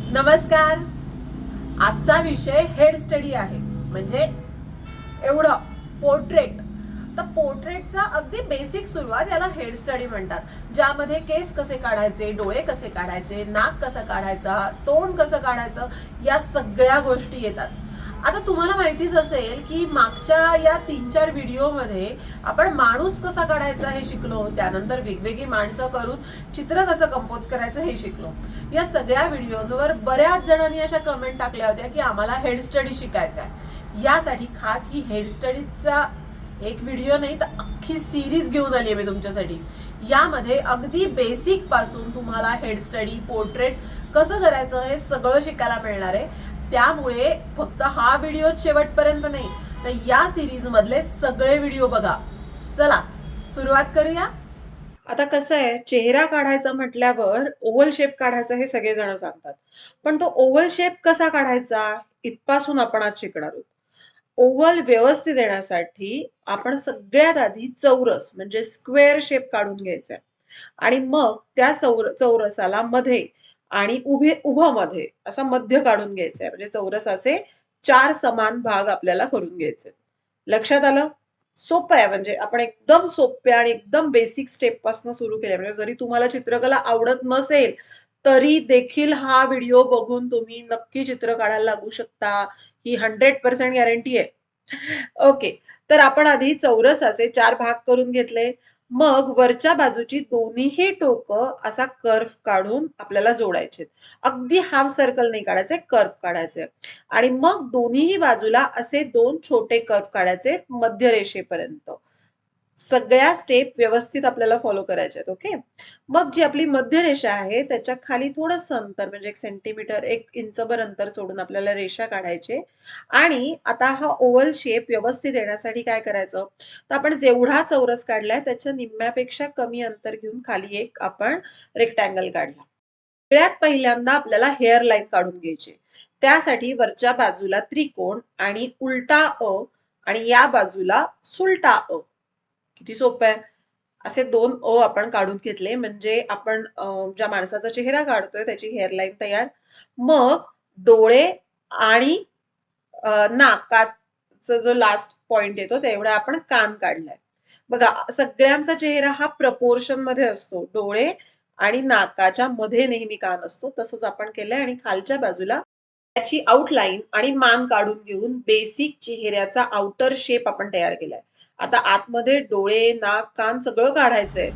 नमस्कार. आजचा विषय हेड स्टडी आहे. म्हणजे एवढं पोर्ट्रेट. तर पोर्ट्रेटचा अगदी बेसिक सुरुवात याला हेड स्टडी म्हणतात, ज्यामध्ये केस कसे काढायचे, डोळे कसे काढायचे, नाक कसं काढायचा, तोंड कसं काढायचं, या सगळ्या गोष्टी येतात. आता तुम्हाला माहितीच असेल की मागच्या या 3-4 व्हिडिओमध्ये आपण माणूस कसा काढायचा हे शिकलो, त्यानंतर वेगवेगळी माणसं करून चित्र कसं कंपोज करायचं हे शिकलो. या सगळ्या व्हिडिओवर बऱ्याच जणांनी अशा कमेंट टाकल्या होत्या की आम्हाला हेड स्टडी शिकायचा आहे. यासाठी खास ही हेड स्टडीचा एक व्हिडिओ नाही तर अख्खी सिरीज घेऊन आली आहे मी तुमच्यासाठी. यामध्ये अगदी बेसिक पासून तुम्हाला हेड स्टडी, पोर्ट्रेट कसं करायचं हे सगळं शिकायला मिळणार आहे. त्यामुळे फक्त हा व्हिडिओ शेवटपर्यंत नाही तर या सिरीज मधले सगळे व्हिडिओ बघा. चला सुरुवात करूया. आता कसं आहे, चेहरा काढायचा म्हटल्यावर ओव्हल शेप काढायचा हे सगळेजण सांगतात. पण तो ओव्हल शेप कसा काढायचा इथपासून आपण आज शिकणार आहोत. ओव्हल व्यवस्थित येण्यासाठी आपण सगळ्यात आधी चौरस म्हणजे स्क्वेअर शेप काढून घ्यायचा आहे. आणि मग त्या चौरसाला मध्ये आणि उभं मध्ये असा मध्य काढून घ्यायचा आहे. म्हणजे चौरसाचे 4 समान भाग आपल्याला करून घ्यायचे. लक्षात आलं? सोपं आहे. म्हणजे आपण एकदम सोप्या आणि एकदम बेसिक स्टेप पासून सुरू केल्या. म्हणजे जरी तुम्हाला चित्रकला आवडत नसेल तरी देखील हा व्हिडिओ बघून तुम्ही नक्की चित्र काढायला लागू शकता. ही 100% गॅरंटी आहे. ओके. तर आपण आधी चौरसाचे 4 भाग करून घेतले. मग वरच्या बाजूची दोन्हीही टोकं असा कर्व काढून आपल्याला जोडायचे. अगदी हाफ सर्कल नाही काढायचे, कर्व काढायचे. आणि मग दोन्हीही बाजूला असे 2 छोटे कर्व काढायचे मध्य रेषेपर्यंत. सगळ्या स्टेप व्यवस्थित आपल्याला फॉलो करायच्या आहेत. ओके. मग जी आपली मध्य रेषा आहे त्याच्या खाली थोडंसं अंतर म्हणजे 1 सेंटीमीटर 1 इंचभर अंतर सोडून आपल्याला रेषा काढायचे. आणि आता हा ओव्हल शेप व्यवस्थित येण्यासाठी काय करायचं, तर आपण जेवढा चौरस काढलाय त्याच्या निम्म्यापेक्षा कमी अंतर घेऊन खाली एक आपण रेक्टँगल काढला. सगळ्यात पहिल्यांदा आपल्याला हेअर लाईन काढून घ्यायची. त्यासाठी वरच्या बाजूला त्रिकोण आणि उलटा अ आणि या बाजूला सुलटा अ. किती सोपं आहे. असे 2 अ आपण काढून घेतले म्हणजे आपण ज्या माणसाचा चेहरा काढतोय त्याची हेअरलाईन तयार. मग डोळे आणि नाकाचा जो लास्ट पॉइंट येतो तेवढा आपण कान काढलाय. बघा सगळ्यांचा चेहरा हा प्रपोर्शन मध्ये असतो. डोळे आणि नाकाच्या मध्ये नेहमी कान असतो. तसंच आपण केलंय आणि खालच्या बाजूला त्याची आउटलाईन आणि मान काढून घेऊन बेसिक चेहऱ्याचा आउटर शेप आपण तयार केलाय. आता आतमध्ये डोळे, नाक, कान सगळं काढायचंय.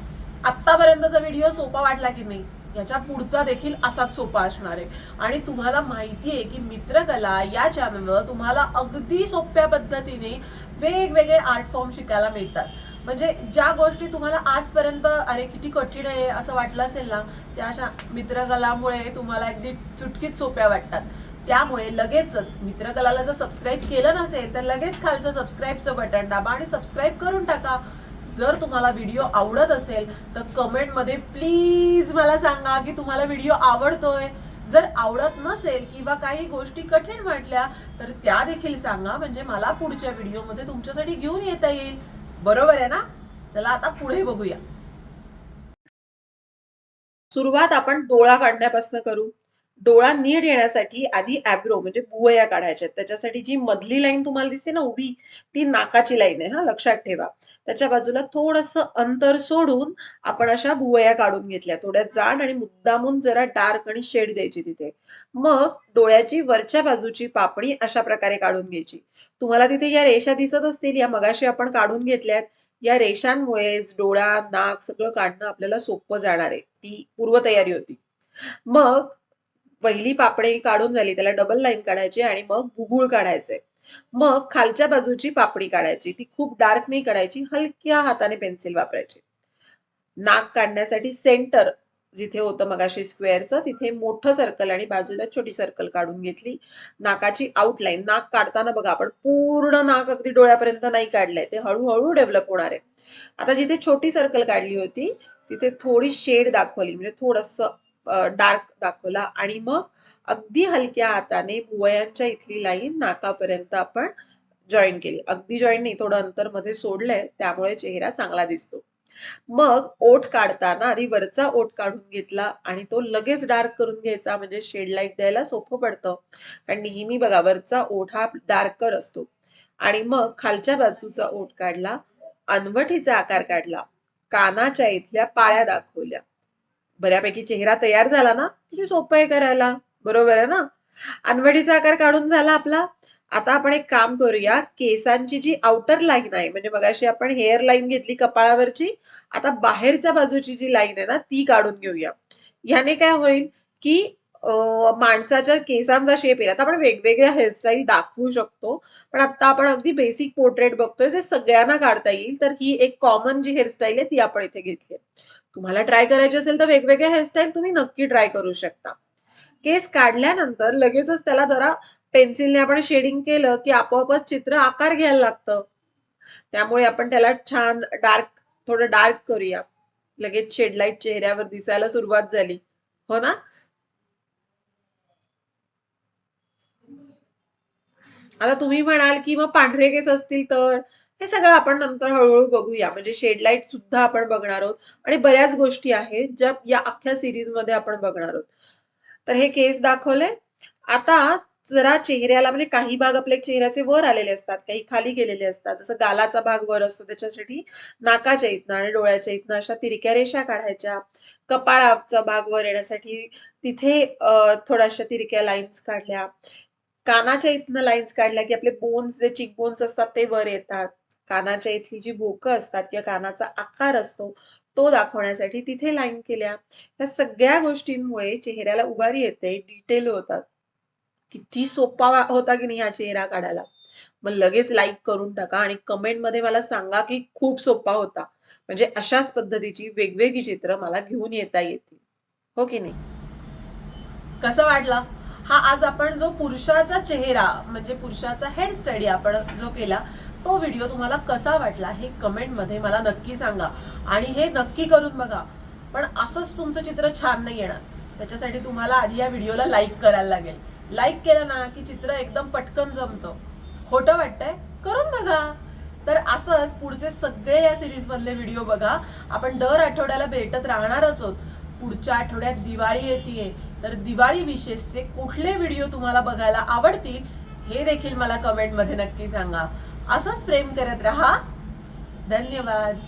आतापर्यंतचा व्हिडिओ सोपा वाटला की नाही, याच्या पुढचा देखील असाच सोपा असणार आहे. आणि तुम्हाला माहिती आहे की मित्रकला या चॅनलवर तुम्हाला अगदी सोप्या पद्धतीने वेगवेगळे आर्ट फॉर्म शिकायला मिळतात. म्हणजे ज्या गोष्टी तुम्हाला आजपर्यंत अरे किती कठीण आहे असं वाटलं असेल ना, त्या अशा मित्रकलामुळे तुम्हाला अगदी चुटकीत सोप्या वाटतात. त्यामुळे लगेचच मित्रकलाला जर सबस्क्राईब केलं नसेल तर लगेच खालचं सबस्क्राईबचं बटन दाबा आणि सबस्क्राईब करून टाका. जर तुम्हाला व्हिडिओ आवडत असेल तर कमेंटमध्ये प्लीज मला सांगा की तुम्हाला व्हिडिओ आवडतोय. जर आवडत नसेल किंवा काही गोष्टी कठीण वाटल्या तर त्या देखील सांगा, म्हणजे मला पुढच्या व्हिडिओमध्ये तुमच्यासाठी घेऊन येता येईल. बरोबर आहे ना? चला आता पुढे बघूया. सुरुवात आपण डोळा काढण्यापासून करू. डोळा नीट येण्यासाठी आधी ॲब्रो म्हणजे भुवया काढायच्या आहेत. त्याच्यासाठी जी मधली लाईन तुम्हाला दिसते ना उभी, ती नाकाची लाईन आहे. हा लक्षात ठेवा. त्याच्या बाजूला थोडंसं अंतर सोडून आपण अशा भुवया काढून घेतल्या. थोड्या जाड आणि मुद्दामून जरा डार्क आणि शेड द्यायची तिथे. मग डोळ्याची वरच्या बाजूची पापणी अशा प्रकारे काढून घ्यायची. तुम्हाला तिथे या रेषा दिसत असतील, या मगाशी आपण काढून घेतल्यात. या रेषांमुळेच डोळा, नाक सगळं काढणं आपल्याला सोपं जाणार आहे. ती पूर्वतयारी होती. मग पहिली पापणी काढून झाली, त्याला डबल लाईन काढायची आणि मग बुबुळ काढायचंय. मग खालच्या बाजूची पापणी काढायची. ती खूप डार्क नाही काढायची, हलक्या हाताने पेन्सिल वापरायची. नाक काढण्यासाठी सेंटर जिथे होतं मगाशी स्क्वेअरचं तिथे मोठं सर्कल आणि बाजूला छोटी सर्कल काढून घेतली. नाकाची आउटलाईन, नाक काढताना बघा आपण पूर्ण नाक अगदी डोळ्यापर्यंत नाही काढलंय, ते हळूहळू डेव्हलप होणार आहे. आता जिथे छोटी सर्कल काढली होती तिथे थोडी शेड दाखवली, म्हणजे थोडंसं डार्क दाखवला आणि मग अगदी हलक्या हाताने भुवयांच्या इथली लाईन नाकापर्यंत आपण जॉईन केली. अगदी जॉईन नाही, थोडं अंतर मध्ये सोडलंय त्यामुळे चेहरा चांगला दिसतो. मग ओठ काढताना आधी वरचा ओठ काढून घेतला आणि तो लगेच डार्क करून घ्यायचा, म्हणजे शेड लाईट द्यायला सोपं पडतं. कारण नेहमी बघा वरचा ओठ हा डार्कर असतो. आणि मग खालच्या बाजूचा ओठ काढला, अनवठीचा आकार काढला, कानाच्या इथल्या पाळ्या दाखवल्या. बऱ्यापैकी चेहरा तयार झाला ना? किती सोपं आहे करायला, बरोबर आहे ना? अनवडीचा आकार काढून झाला आपला. आता आपण एक काम करूया, केसांची जी आउटर लाईन आहे, म्हणजे मगाशी आपण हेअर लाईन घेतली कपाळावरची, आता बाहेरच्या बाजूची जी लाईन आहे ना ती काढून घेऊया. ह्याने काय होईल की माणसाच्या केसांचा शेप येईल. आता आपण वेगवेगळ्या हेअरस्टाईल दाखवू शकतो, पण आता आपण अगदी बेसिक पोर्ट्रेट बघतोय जे सगळ्यांना काढता येईल, तर ही एक कॉमन जी हेअरस्टाईल आहे ती आपण इथे घेतली. तुम्हाला ट्राय करायची असेल तर वेगवेगळ्या हेअरस्टाईल तुम्ही नक्की ट्राय करू शकता. केस काढल्यानंतर लगेचच त्याला जरा पेन्सिलने आपण शेडिंग केलं की आपोआपच चित्र आकार घ्यायला लागतं. त्यामुळे आपण त्याला छान थोडं डार्क करूया. लगेच शेड लाईट चेहऱ्यावर दिसायला सुरुवात झाली, हो ना? आता तुम्ही म्हणाल की मग पांढरे केस असतील तर हे सगळं आपण नंतर हळूहळू बघूया. म्हणजे शेड लाईट सुद्धा आपण बघणार आहोत आणि बऱ्याच गोष्टी आहेत ज्या या अख्ख्या सिरीज मध्ये आपण बघणार आहोत. तर हे केस दाखवले. आता जरा चेहऱ्याला म्हणजे काही भाग आपल्या चेहऱ्याचे वर आलेले असतात, काही खाली गेलेले असतात. जसं गालाचा भाग वर असतो त्याच्यासाठी नाकाच्या इथनं आणि डोळ्याच्या इथनं अशा तिरक्या रेषा काढायच्या. कपाळाचा भाग वर येण्यासाठी तिथे थोड्याशा तिरक्या लाईन्स काढल्या. कानाच्या इथनं लाईन्स काढल्या की आपले बोन्स जे चिक बोन्स असतात ते वर येतात. कानाच्या इथली जी भोकं असतात किंवा कानाचा आकार असतो तो दाखवण्यासाठी तिथे लाईन केल्या. या सगळ्या गोष्टींमुळे चेहऱ्याला उभारी येते, डिटेल होतात. किती सोपा होता की नाही हा चेहरा काढायला. मग लगेच लाईक करून टाका आणि कमेंट मध्ये मला सांगा की खूप सोपा होता. म्हणजे अशाच पद्धतीची वेगवेगळी चित्र मला घेऊन येता येतील, हो की नाही? कसं वाटला हा आज आपण जो पुरुषाचा चेहरा म्हणजे पुरुषाचा हेड स्टडी आपण जो केला तो व्हिडिओ तुम्हाला कसा वाटला हे कमेंट मध्ये मला नक्की सांगा. आणि हे नक्की करून बघा. पण असंच तुमचं चित्र छान नाही येणार. त्याच्यासाठी तुम्हाला आधी या व्हिडिओला लाईक करायला लागेल. लाईक केलं ना की चित्र एकदम पटकन जमतं. खोटं वाटतंय? करून बघा. तर असंच पुढचे सगळे या सिरीज मधले व्हिडिओ बघा. आपण दर आठवड्याला भेटत राहणारच आहोत. पुढच्या आठवड्यात दिवाळी येते, तर दिवाळी विशेषचे कुठले व्हिडिओ तुम्हाला बघायला आवडतील हे देखील मला कमेंट मध्ये नक्की सांगा. असंच प्रेम करत राहा. धन्यवाद.